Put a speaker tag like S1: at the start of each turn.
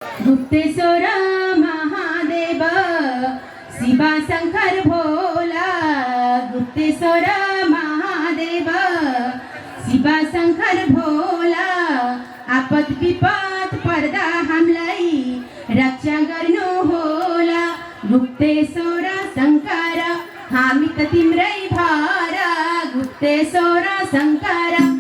S1: गुप्तेश्वर महादेव शिवा शंकर भोला, गुप्तेश्वर महादेव शिवा शंकर भोला। आपत विपत पर्दा हमलाई रक्षा गर्नु होला। गुप्तेश्वर शंकर हामी त तिम्रै भर, गुप्तेश्वर शंकर